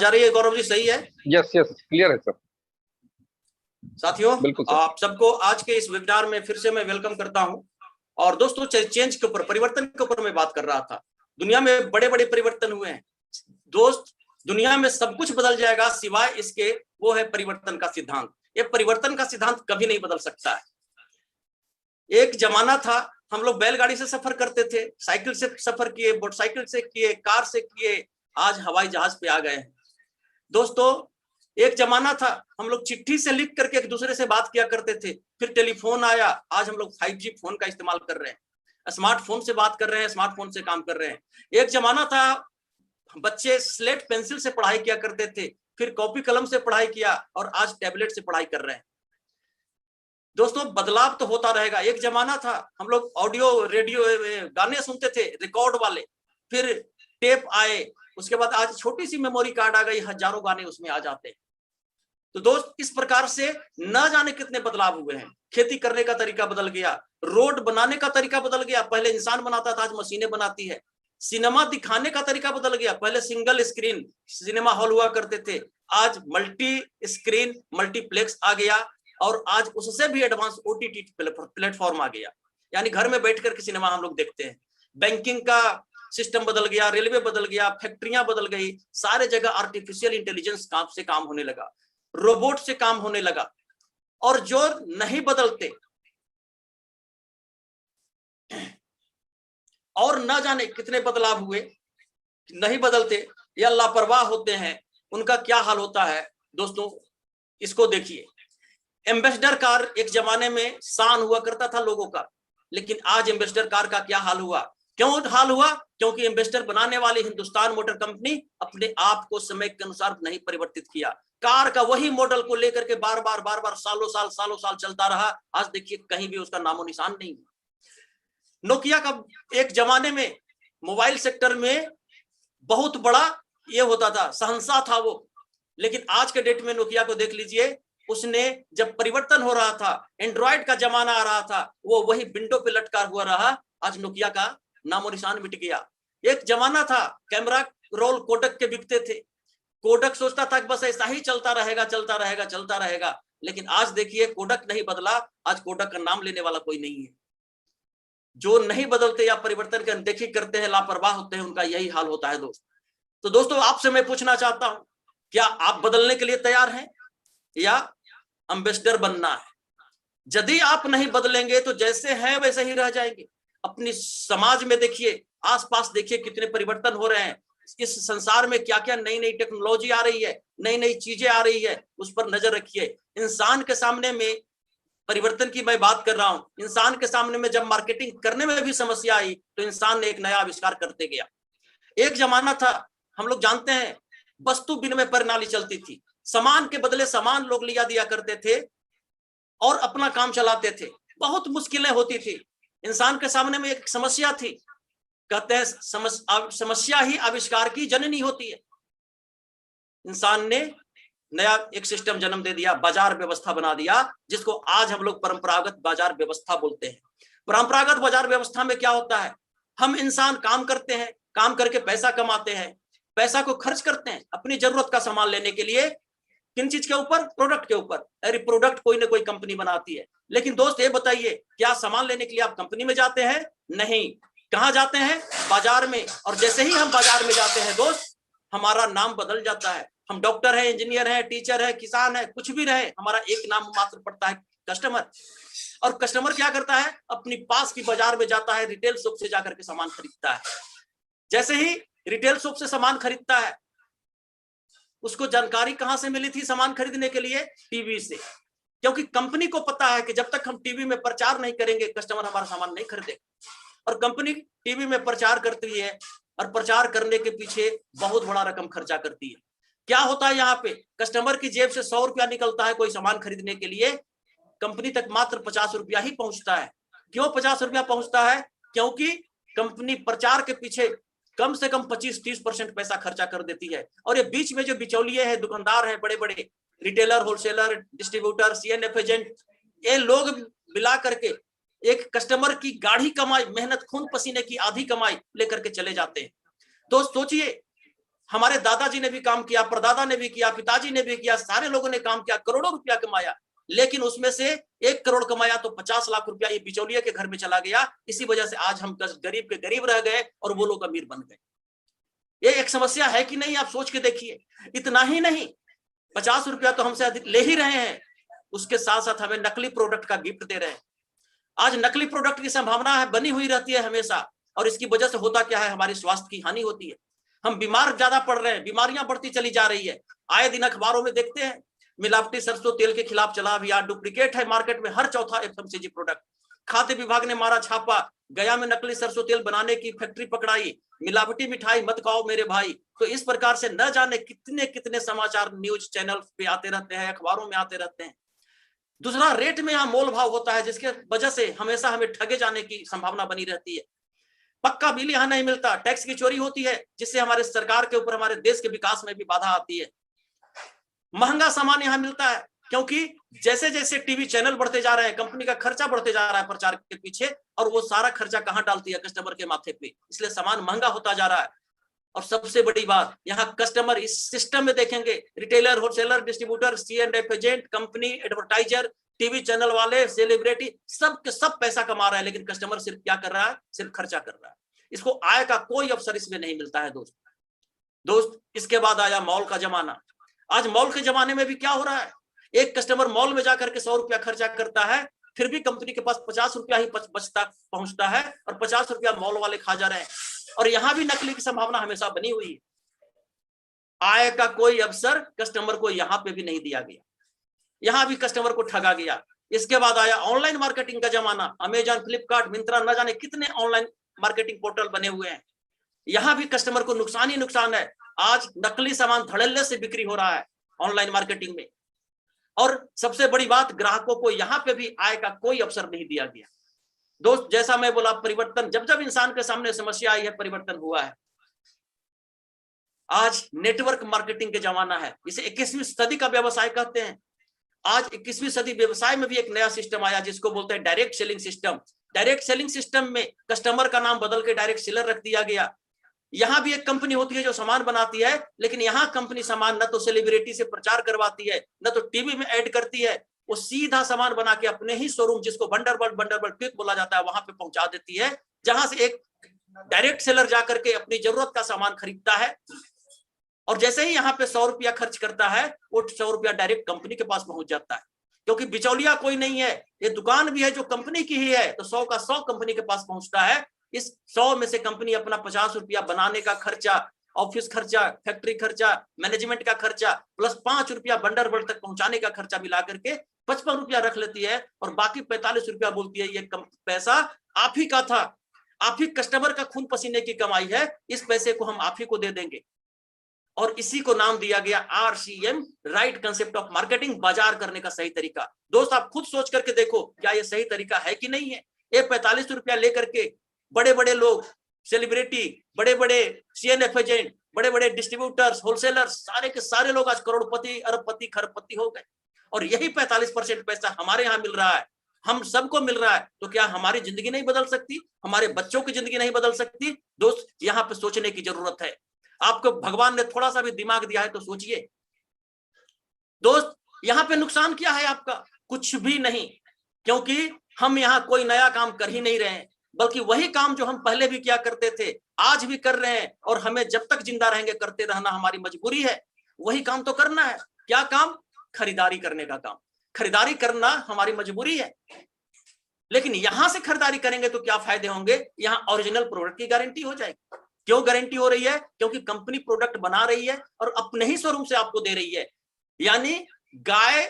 आ रही है गौरव जी, सही है? यस यस, क्लियर है सर। साथियों, बिल्कुल सर। आप सबको आज के इस वेबिनार में फिर से मैं वेलकम करता हूं। और दोस्तों, चेंज के ऊपर, परिवर्तन के ऊपर मैं बात कर रहा था। दुनिया में बड़े बड़े परिवर्तन हुए हैं दोस्त। दुनिया में सब कुछ बदल जाएगा सिवाय इसके, वो है परिवर्तन का सिद्धांत। ये परिवर्तन का सिद्धांत कभी नहीं बदल सकता है। एक जमाना था, हम लोग बैलगाड़ी से सफर करते थे, साइकिल से सफर किए, मोटरसाइकिल से किए, कार से किए, आज हवाई जहाज पे आ गए हैं। दोस्तों, एक जमाना था, हम लोग चिट्ठी से लिख करके एक दूसरे से बात किया करते थे, फिर टेलीफोन आया, आज हम लोग 5G फोन का इस्तेमाल कर रहे हैं, स्मार्टफोन से बात कर रहे हैं, स्मार्टफोन से काम कर रहे हैं। एक जमाना था, बच्चे स्लेट पेंसिल से पढ़ाई किया करते थे, फिर कॉपी कलम से पढ़ाई किया, और आज टैबलेट से पढ़ाई कर रहे हैं। दोस्तों, बदलाव तो होता रहेगा। एक जमाना था, हम लोग ऑडियो रेडियो गाने सुनते थे रिकॉर्ड वाले, फिर टेप आए, उसके बाद आज छोटी सी मेमोरी कार्ड आ गई, हजारों गाने उसमें आ जाते हैं। तो दोस्त, इस प्रकार से न जाने कितने बदलाव हुए हैं। खेती करने का तरीका बदल गया, रोड बनाने का तरीका बदल गया, पहले इंसान बनाता था, आज मशीनें बनाती है। सिनेमा दिखाने का तरीका बदल गया, पहले सिंगल स्क्रीन सिनेमा हॉल हुआ करते थे, आज मल्टी स्क्रीन मल्टीप्लेक्स आ गया, और आज उससे भी एडवांस OTT प्लेटफॉर्म आ गया, यानी घर में बैठ कर के सिनेमा हम लोग देखते हैं। बैंकिंग का सिस्टम बदल गया, रेलवे बदल गया, फैक्ट्रियां बदल गई, सारे जगह आर्टिफिशियल इंटेलिजेंस से काम होने लगा, रोबोट से काम होने लगा। और जो नहीं बदलते और न जाने कितने बदलाव हुए, नहीं बदलते या लापरवाह होते हैं, उनका क्या हाल होता है दोस्तों, इसको देखिए। एम्बेसडर कार एक जमाने में शान हुआ करता था लोगों का, लेकिन आज एम्बेसडर कार का क्या हाल हुआ? क्यों हाल हुआ? क्योंकि एम्बेसडर बनाने वाली हिंदुस्तान मोटर कंपनी अपने आप को समय के अनुसार नहीं परिवर्तित किया। कार का वही मॉडल को लेकर के बार बार सालों साल चलता रहा। आज देखिए, कहीं भी उसका नामो निशान नहीं। नोकिया का एक जमाने में मोबाइल सेक्टर में बहुत बड़ा ये होता था, शहंशाह था वो, लेकिन आज के डेट में नोकिया को देख लीजिए, उसने जब परिवर्तन हो रहा था, एंड्रॉइड का जमाना आ रहा था, वो वही विंडो पे लटका हुआ रहा। आज नोकिया का नामो निशान मिट गया। एक जमाना था, कैमरा रोल कोडक के बिकते थे, कोडक सोचता था कि बस ऐसा ही चलता रहेगा, लेकिन आज देखिए, कोडक नहीं बदला, आज कोडक का नाम लेने वाला कोई नहीं है। जो नहीं बदलते या परिवर्तन की अनदेखी करते हैं, लापरवाह होते हैं, उनका यही हाल होता है दोस्त। तो दोस्तों, आपसे मैं पूछना चाहता हूं, क्या आप बदलने के लिए तैयार हैं या एम्बेसडर बनना है? यदि आप नहीं बदलेंगे तो जैसे हैं वैसे ही रह जाएंगे। अपनी समाज में देखिए, आसपास देखिए, कितने परिवर्तन हो रहे हैं। इस संसार में क्या क्या नई नई टेक्नोलॉजी आ रही है, नई नई चीजें आ रही है, उस पर नजर रखिए। इंसान के सामने में परिवर्तन की मैं बात कर रहा हूं, इंसान के सामने में जब मार्केटिंग करने में भी समस्या आई, तो इंसान ने एक नया आविष्कार करते गया। एक जमाना था, हम लोग जानते हैं, वस्तु विनिमय प्रणाली चलती थी, सामान के बदले सामान लोग लिया दिया करते थे और अपना काम चलाते थे। बहुत मुश्किलें होती थी, इंसान के सामने में एक समस्या थी। कहते हैं समस्या ही आविष्कार की जननी होती है। इंसान ने नया एक सिस्टम जन्म दे दिया, बाजार व्यवस्था बना दिया, जिसको आज हम लोग परंपरागत बाजार व्यवस्था बोलते हैं। परंपरागत बाजार व्यवस्था में क्या होता है? हम इंसान काम करते हैं, काम करके पैसा कमाते हैं, पैसा को खर्च करते हैं अपनी जरूरत का सामान लेने के लिए। किन चीज के ऊपर? प्रोडक्ट के ऊपर। अरे प्रोडक्ट कोई ना कोई कंपनी बनाती है, लेकिन दोस्त ये बताइए, क्या सामान लेने के लिए आप कंपनी में जाते हैं? नहीं। कहां जाते हैं? बाजार में। और जैसे ही हम बाजार में जाते हैं दोस्त, हमारा नाम बदल जाता है। हम डॉक्टर हैं, इंजीनियर हैं, टीचर है, किसान है, कुछ भी रहे, हमारा एक नाम मात्र पड़ता है, कस्टमर। और कस्टमर क्या करता है? अपनी पास की बाजार में जाता है, रिटेल शॉप से जाकर के सामान खरीदता है। जैसे ही रिटेल शॉप से सामान खरीदता है, उसको जानकारी कहां से मिली थी सामान खरीदने के लिए? टीवी से। क्योंकि कंपनी को पता है कि जब तक हम टीवी में प्रचार नहीं करेंगे, कस्टमर हमारा सामान नहीं खरीदेगा। और कंपनी टीवी में प्रचार करती है, और प्रचार करने के पीछे बहुत बड़ा रकम खर्चा करती है। क्या होता है यहाँ पे? कस्टमर की जेब से 100 रुपया निकलता है कोई सामान खरीदने के लिए, कंपनी तक मात्र 50 रुपया ही पहुंचता है। क्यों 50 रुपया पहुंचता है? क्योंकि कंपनी प्रचार के पीछे कम से कम 25-30% पैसा खर्चा कर देती है। और ये बीच में जो बिचौलिए हैं, दुकानदार हैं, बड़े बड़े retailer, wholesaler, distributor, CNF agent, ये लोग मिला करके एक कस्टमर की गाढ़ी कमाई, मेहनत, खून पसीने की आधी कमाई लेकर के चले जाते हैं। तो सोचिए, हमारे दादाजी ने भी काम किया, परदादा ने भी किया, पिताजी ने भी किया, सारे लोगों ने काम किया, करोड़ों रुपया कमाया, लेकिन उसमें से 1 करोड़ कमाया तो 50 लाख रुपया ये बिचौलिया के घर में चला गया। इसी वजह से आज हम गरीब के गरीब रह गए और वो लोग अमीर बन गए। ये एक समस्या है कि नहीं, आप सोच के देखिए। इतना ही नहीं, 50 रुपया तो हमसे अधिक ले ही रहे हैं, उसके साथ साथ हमें नकली प्रोडक्ट का गिफ्ट दे रहे हैं। आज नकली प्रोडक्ट की संभावना है, बनी हुई रहती है हमेशा, और इसकी वजह से होता क्या है, हमारी स्वास्थ्य की हानि होती है। हम बीमार ज्यादा पड़ रहे हैं, बीमारियां बढ़ती चली जा रही है। आए दिन अखबारों में देखते हैं, मिलावटी सरसों तेल के खिलाफ चला अभियान, डुप्लीकेट है मार्केट में हर चौथा एफएमसीजी प्रोडक्ट। खाद्य विभाग ने मारा छापा, गया में नकली सरसों तेल बनाने की फैक्ट्री पकड़ाई, मिलावटी मिठाई मत खाओ मेरे भाई। तो इस प्रकार से न जाने कितने कितने समाचार न्यूज चैनल पे आते रहते हैं, अखबारों में आते रहते हैं। दूसरा, रेट में यहाँ मोल भाव होता है, जिसके वजह से हमेशा हमें ठगे जाने की संभावना बनी रहती है। पक्का बिल यहाँ नहीं मिलता, टैक्स की चोरी होती है, जिससे हमारे सरकार के ऊपर, हमारे देश के विकास में भी बाधा आती है। महंगा सामान यहाँ मिलता है, क्योंकि जैसे जैसे टीवी चैनल बढ़ते जा रहे हैं, कंपनी का खर्चा बढ़ते जा रहा है प्रचार के पीछे, और वो सारा खर्चा कहाँ डालती है, कस्टमर के माथे पे, इसलिए सामान महंगा होता जा रहा है। और सबसे बड़ी बात, यहाँ कस्टमर इस सिस्टम में देखेंगे, retailer, wholesaler, distributor, C&F agent, company, advertiser, TV channel वाले, सेलिब्रिटी, सब के सब पैसा कमा रहा है, लेकिन कस्टमर सिर्फ क्या कर रहा है, सिर्फ खर्चा कर रहा है। इसको आय का कोई अवसर इसमें नहीं मिलता है दोस्त। इसके बाद आया मॉल का जमाना। आज मॉल के जमाने में भी क्या हो रहा है, एक कस्टमर मॉल में जाकर के 100 रुपया खर्चा करता है, फिर भी कंपनी के पास 50 रुपया ही बचता पहुंचता है, और 50 रुपया मॉल वाले खा जा रहे हैं। और यहां भी नकली की संभावना हमेशा बनी हुई है। आय का कोई अवसर कस्टमर को यहां पे भी नहीं दिया गया, यहां भी कस्टमर को ठगा गया। इसके बाद आया ऑनलाइन मार्केटिंग का जमाना। अमेजन, फ्लिपकार्ट, मिंत्रा, न जाने कितने ऑनलाइन मार्केटिंग पोर्टल बने हुए हैं, यहां भी कस्टमर को नुकसान ही नुकसान है। आज नकली सामान धड़ल्ले से बिक्री हो रहा है ऑनलाइन मार्केटिंग में। और सबसे बड़ी बात, ग्राहकों को यहां पे भी आय का कोई अवसर नहीं दिया गया। दोस्त, जैसा मैं बोला, परिवर्तन जब जब इंसान के सामने समस्या आई है, परिवर्तन हुआ है। आज नेटवर्क मार्केटिंग के जमाना है, इसे 21वीं सदी का व्यवसाय कहते हैं। आज 21वीं सदी व्यवसाय में भी एक नया सिस्टम आया, जिसको बोलते हैं direct selling system. Direct selling system में कस्टमर का नाम बदल के डायरेक्ट सेलर रख दिया गया। यहां भी एक कंपनी होती है जो सामान बनाती है, लेकिन यहां कंपनी सामान न तो सेलिब्रिटी से प्रचार करवाती है, न तो टीवी में ऐड करती है, वो सीधा सामान बना के अपने ही शोरूम, जिसको बंडरबर्ड क्विक बोला जाता है, वहां पे पहुंचा देती है, जहां से एक डायरेक्ट सेलर जाकर के अपनी जरूरत का सामान खरीदता है। और जैसे ही यहाँ पे 100 रुपया खर्च करता है, वो 100 रुपया डायरेक्ट कंपनी के पास पहुंच जाता है, क्योंकि बिचौलिया कोई नहीं है, ये दुकान भी है जो कंपनी की ही है, तो 100 का 100 कंपनी के पास पहुंचता है। इस 100 में से कंपनी अपना 50 रुपया बनाने का खर्चा, ऑफिस खर्चा, फैक्ट्री खर्चा, मैनेजमेंट का खर्चा, प्लस 5 रुपया बंडरबर्ड तक पहुंचाने का खर्चा मिला करके 55 रुपया रख लेती है, और बाकी 45 रुपया बोलती है ये पैसा आप ही का था, आप ही कस्टमर का खून पसीने की कमाई है, इस पैसे को हम आप ही को दे देंगे। और इसी को नाम दिया गया RCM, right concept of marketing, बाजार करने का सही तरीका। दोस्त, आप खुद सोच करके देखो, क्या ये सही तरीका है कि नहीं है। ये 45 रुपया लेकर के बड़े बड़े लोग, सेलिब्रिटी, बड़े बड़े C&F एजेंट, बड़े बड़े डिस्ट्रीब्यूटर्स, होलसेलर्स, सारे के सारे लोग आज करोड़पति, अरबपति, खरबपति हो गए, और यही 45% पैसा हमारे यहाँ मिल रहा है, हम सबको मिल रहा है। तो क्या हमारी जिंदगी नहीं बदल सकती, हमारे बच्चों की जिंदगी नहीं बदल सकती? दोस्त, यहाँ पे सोचने की जरूरत है। आपको भगवान ने थोड़ा सा भी दिमाग दिया है तो सोचिए। दोस्त, यहाँ पे नुकसान क्या है आपका? कुछ भी नहीं, क्योंकि हम यहाँ कोई नया काम कर ही नहीं रहे हैं, बल्कि वही काम जो हम पहले भी किया करते थे, आज भी कर रहे हैं, और हमें जब तक जिंदा रहेंगे करते रहना हमारी मजबूरी है। वही काम तो करना है। क्या काम? खरीदारी करने का काम। खरीदारी करना हमारी मजबूरी है, लेकिन यहां से खरीदारी करेंगे तो क्या फायदे होंगे? यहाँ ओरिजिनल प्रोडक्ट की गारंटी हो जाएगी। क्यों गारंटी हो रही है? क्योंकि कंपनी प्रोडक्ट बना रही है और अपने ही शोरूम से आपको दे रही है। यानी गाय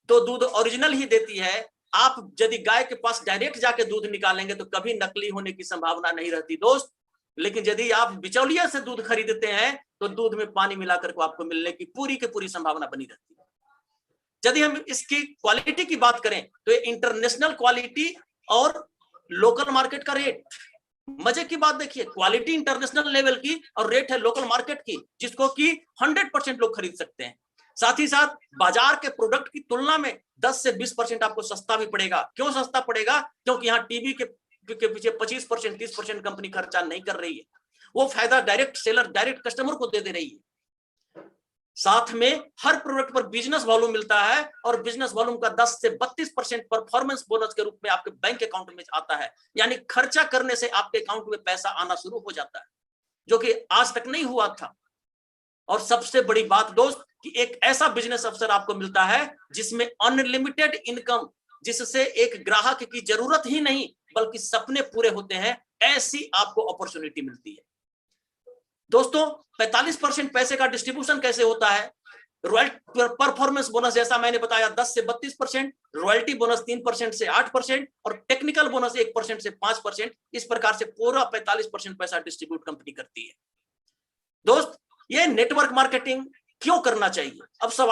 तो दूध ओरिजिनल ही देती है। आप यदि गाय के पास डायरेक्ट जाके दूध निकालेंगे तो कभी नकली होने की संभावना नहीं रहती दोस्त। लेकिन यदि आप बिचौलिया से दूध खरीदते हैं तो दूध में पानी मिलाकर को आपको मिलने की पूरी संभावना बनी रहती है। यदि हम इसकी क्वालिटी की बात करें तो ये इंटरनेशनल क्वालिटी और लोकल मार्केट का रेट, मजे की बात देखिए, क्वालिटी इंटरनेशनल लेवल की और रेट है लोकल मार्केट की, जिसको कि 100% लोग खरीद सकते हैं। साथ ही साथ बाजार के प्रोडक्ट की तुलना में 10 से 20% आपको सस्ता भी पड़ेगा। क्यों सस्ता पड़ेगा? क्योंकि यहाँ टीवी के पीछे 25% 30% कंपनी खर्चा नहीं कर रही है। वो फायदा डायरेक्ट सेलर, डायरेक्ट कस्टमर को दे रही है। साथ में हर प्रोडक्ट पर बिजनेस वॉल्यूम मिलता है और बिजनेस वॉल्यूम का 10 से 32% परफॉर्मेंस बोनस के रूप में आपके बैंक अकाउंट में आता है। यानी खर्चा करने से आपके अकाउंट में पैसा आना शुरू हो जाता है, जो कि आज तक नहीं हुआ था। और सबसे बड़ी बात दोस्त कि एक ऐसा बिजनेस अवसर आपको मिलता है जिसमें अनलिमिटेड इनकम, जिससे एक ग्राहक की जरूरत ही नहीं बल्कि सपने पूरे होते हैं, ऐसी आपको अपॉर्चुनिटी मिलती है। दोस्तों 45% पैसे का डिस्ट्रीब्यूशन कैसे होता है? रॉयल्टी परफॉर्मेंस बोनस जैसा मैंने बताया 10 से 32%, रॉयल्टी बोनस 3% से 8% और टेक्निकल बोनस 1% से 5%। इस प्रकार से पूरा 45% पैसा डिस्ट्रीब्यूट कंपनी करती है। दोस्त ये नेटवर्क मार्केटिंग क्यों करना चाहिए? अब सवाल